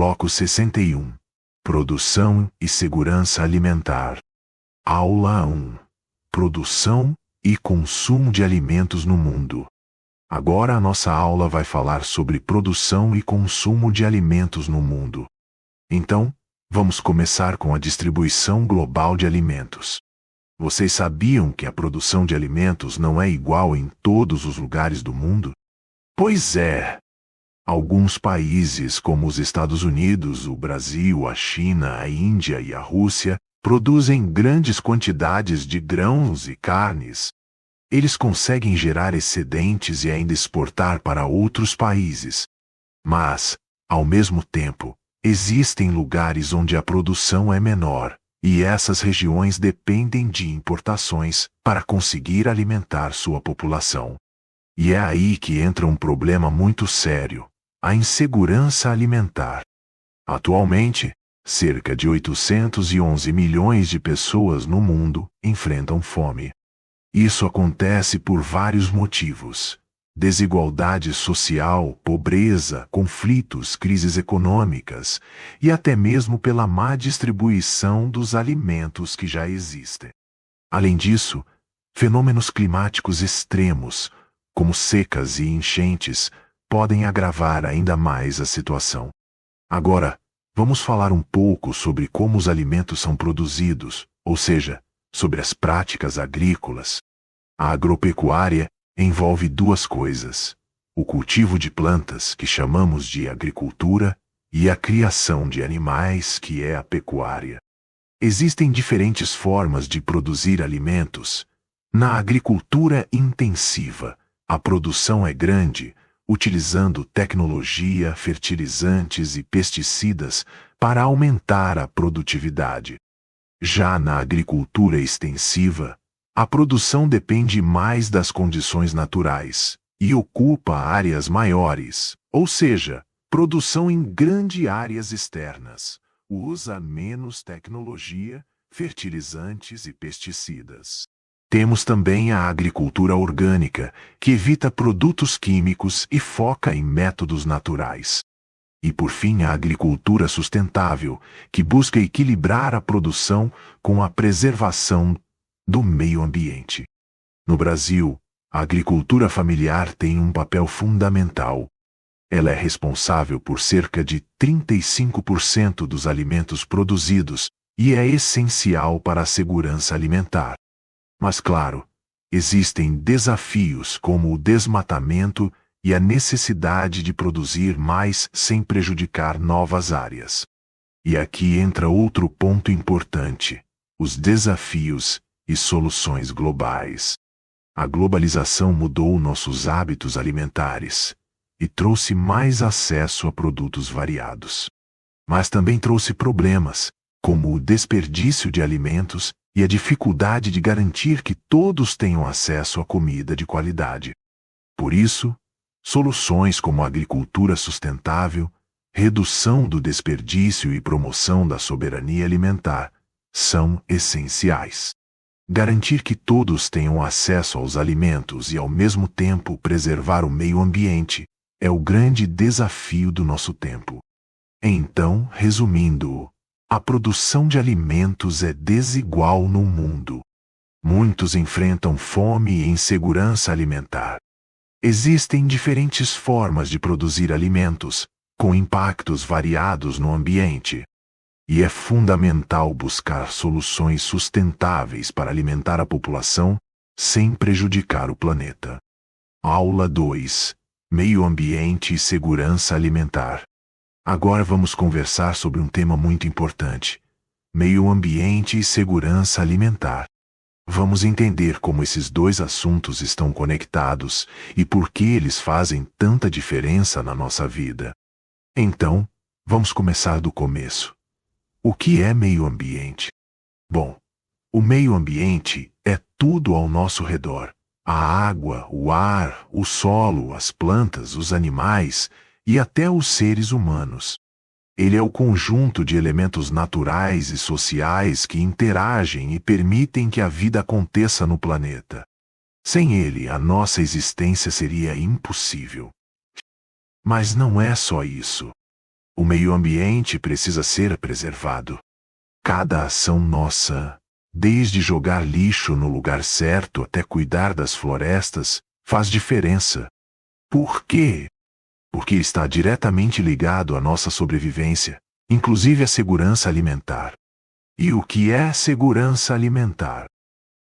Bloco 61. Produção e segurança alimentar. Aula 1. Produção e consumo de alimentos no mundo. Agora a nossa aula vai falar sobre produção e consumo de alimentos no mundo. Então, vamos começar com a distribuição global de alimentos. Vocês sabiam que a produção de alimentos não é igual em todos os lugares do mundo? Pois é! Alguns países, como os Estados Unidos, o Brasil, a China, a Índia e a Rússia, produzem grandes quantidades de grãos e carnes. Eles conseguem gerar excedentes e ainda exportar para outros países. Mas, ao mesmo tempo, existem lugares onde a produção é menor, e essas regiões dependem de importações para conseguir alimentar sua população. E é aí que entra um problema muito sério: a insegurança alimentar. Atualmente, cerca de 811 milhões de pessoas no mundo enfrentam fome. Isso acontece por vários motivos: desigualdade social, pobreza, conflitos, crises econômicas e até mesmo pela má distribuição dos alimentos que já existem. Além disso, fenômenos climáticos extremos, como secas e enchentes, podem agravar ainda mais a situação. Agora, vamos falar um pouco sobre como os alimentos são produzidos, ou seja, sobre as práticas agrícolas. A agropecuária envolve duas coisas: o cultivo de plantas, que chamamos de agricultura, e a criação de animais, que é a pecuária. Existem diferentes formas de produzir alimentos. Na agricultura intensiva, a produção é grande, utilizando tecnologia, fertilizantes e pesticidas para aumentar a produtividade. Já na agricultura extensiva, a produção depende mais das condições naturais e ocupa áreas maiores, ou seja, produção em grandes áreas externas. Usa menos tecnologia, fertilizantes e pesticidas. Temos também a agricultura orgânica, que evita produtos químicos e foca em métodos naturais. E por fim, a agricultura sustentável, que busca equilibrar a produção com a preservação do meio ambiente. No Brasil, a agricultura familiar tem um papel fundamental. Ela é responsável por cerca de 35% dos alimentos produzidos e é essencial para a segurança alimentar. Mas, claro, existem desafios como o desmatamento e a necessidade de produzir mais sem prejudicar novas áreas. E aqui entra outro ponto importante: os desafios e soluções globais. A globalização mudou nossos hábitos alimentares e trouxe mais acesso a produtos variados. Mas também trouxe problemas, como o desperdício de alimentos e a dificuldade de garantir que todos tenham acesso a comida de qualidade. Por isso, soluções como a agricultura sustentável, redução do desperdício e promoção da soberania alimentar são essenciais. Garantir que todos tenham acesso aos alimentos e, ao mesmo tempo, preservar o meio ambiente é o grande desafio do nosso tempo. Então, resumindo, a produção de alimentos é desigual no mundo. Muitos enfrentam fome e insegurança alimentar. Existem diferentes formas de produzir alimentos, com impactos variados no ambiente. E é fundamental buscar soluções sustentáveis para alimentar a população sem prejudicar o planeta. Aula 2. Meio ambiente e segurança alimentar. Agora vamos conversar sobre um tema muito importante: meio ambiente e segurança alimentar. Vamos entender como esses dois assuntos estão conectados e por que eles fazem tanta diferença na nossa vida. Então, vamos começar do começo. O que é meio ambiente? Bom, o meio ambiente é tudo ao nosso redor: a água, o ar, o solo, as plantas, os animais e até os seres humanos. Ele é o conjunto de elementos naturais e sociais que interagem e permitem que a vida aconteça no planeta. Sem ele, a nossa existência seria impossível. Mas não é só isso. O meio ambiente precisa ser preservado. Cada ação nossa, desde jogar lixo no lugar certo até cuidar das florestas, faz diferença. Por quê? Porque está diretamente ligado à nossa sobrevivência, inclusive à segurança alimentar. E o que é segurança alimentar?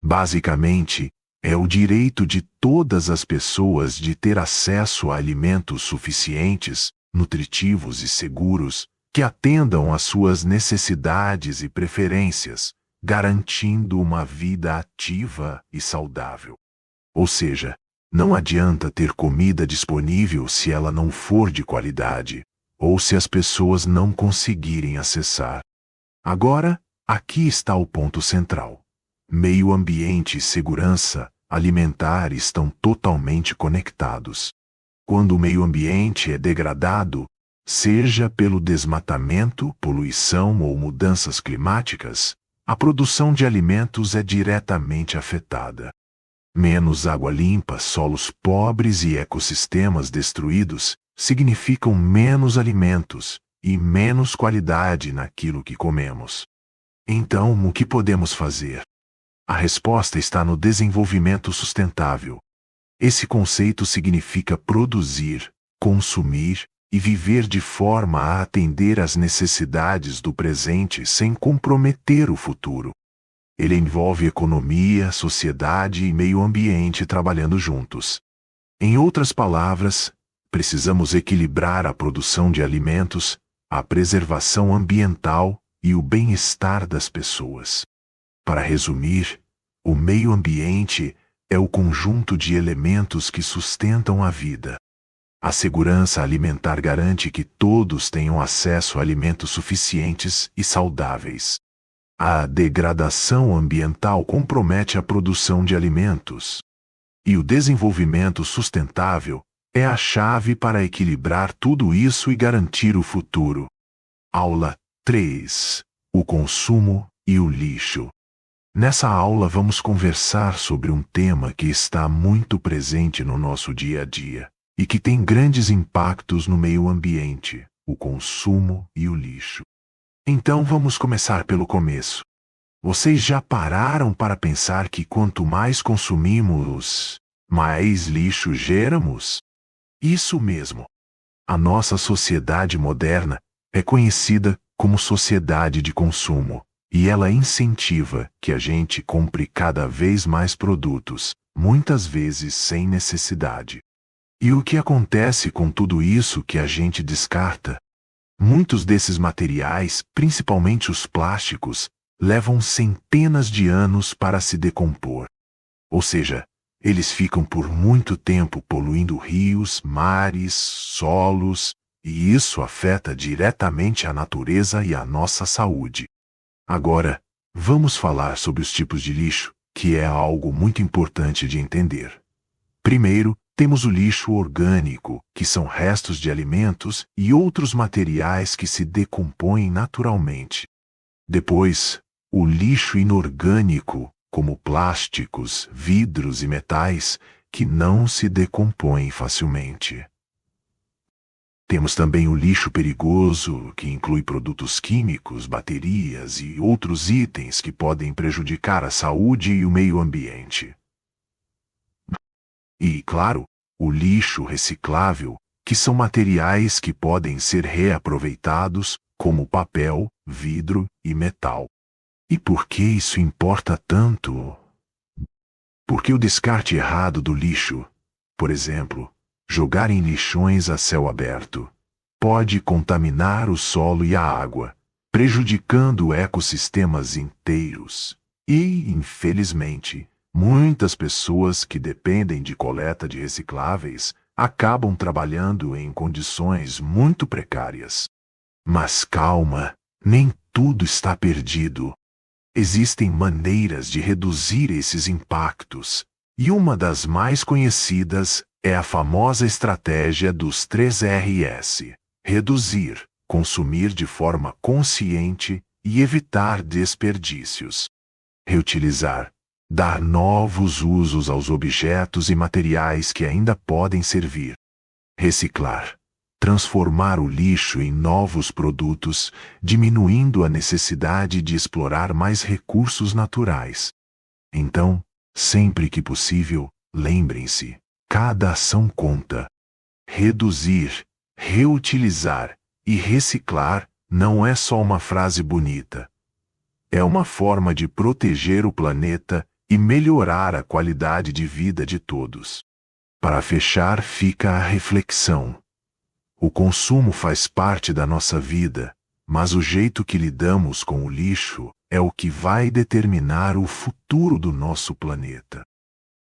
Basicamente, é o direito de todas as pessoas de ter acesso a alimentos suficientes, nutritivos e seguros, que atendam às suas necessidades e preferências, garantindo uma vida ativa e saudável. Ou seja, não adianta ter comida disponível se ela não for de qualidade, ou se as pessoas não conseguirem acessar. Agora, aqui está o ponto central. Meio ambiente e segurança alimentar estão totalmente conectados. Quando o meio ambiente é degradado, seja pelo desmatamento, poluição ou mudanças climáticas, a produção de alimentos é diretamente afetada. Menos água limpa, solos pobres e ecossistemas destruídos significam menos alimentos e menos qualidade naquilo que comemos. Então, o que podemos fazer? A resposta está no desenvolvimento sustentável. Esse conceito significa produzir, consumir e viver de forma a atender às necessidades do presente sem comprometer o futuro. Ele envolve economia, sociedade e meio ambiente trabalhando juntos. Em outras palavras, precisamos equilibrar a produção de alimentos, a preservação ambiental e o bem-estar das pessoas. Para resumir, o meio ambiente é o conjunto de elementos que sustentam a vida. A segurança alimentar garante que todos tenham acesso a alimentos suficientes e saudáveis. A degradação ambiental compromete a produção de alimentos. E o desenvolvimento sustentável é a chave para equilibrar tudo isso e garantir o futuro. Aula 3. O consumo e o lixo. Nessa aula vamos conversar sobre um tema que está muito presente no nosso dia a dia e que tem grandes impactos no meio ambiente, o consumo e o lixo. Então vamos começar pelo começo. Vocês já pararam para pensar que quanto mais consumimos, mais lixo geramos? Isso mesmo. A nossa sociedade moderna é conhecida como sociedade de consumo, e ela incentiva que a gente compre cada vez mais produtos, muitas vezes sem necessidade. E o que acontece com tudo isso que a gente descarta? Muitos desses materiais, principalmente os plásticos, levam centenas de anos para se decompor. Ou seja, eles ficam por muito tempo poluindo rios, mares, solos, e isso afeta diretamente a natureza e a nossa saúde. Agora, vamos falar sobre os tipos de lixo, que é algo muito importante de entender. Primeiro, temos o lixo orgânico, que são restos de alimentos e outros materiais que se decompõem naturalmente. Depois, o lixo inorgânico, como plásticos, vidros e metais, que não se decompõem facilmente. Temos também o lixo perigoso, que inclui produtos químicos, baterias e outros itens que podem prejudicar a saúde e o meio ambiente. E, claro, o lixo reciclável, que são materiais que podem ser reaproveitados, como papel, vidro e metal. E por que isso importa tanto? Porque o descarte errado do lixo, por exemplo, jogar em lixões a céu aberto, pode contaminar o solo e a água, prejudicando ecossistemas inteiros. E, infelizmente, muitas pessoas que dependem de coleta de recicláveis acabam trabalhando em condições muito precárias. Mas calma, nem tudo está perdido. Existem maneiras de reduzir esses impactos, e uma das mais conhecidas é a famosa estratégia dos 3 Rs: reduzir, consumir de forma consciente e evitar desperdícios. Reutilizar, dar novos usos aos objetos e materiais que ainda podem servir. Reciclar, transformar o lixo em novos produtos, diminuindo a necessidade de explorar mais recursos naturais. Então, sempre que possível, lembrem-se, cada ação conta. Reduzir, reutilizar e reciclar não é só uma frase bonita. É uma forma de proteger o planeta e melhorar a qualidade de vida de todos. Para fechar, fica a reflexão. O consumo faz parte da nossa vida, mas o jeito que lidamos com o lixo é o que vai determinar o futuro do nosso planeta.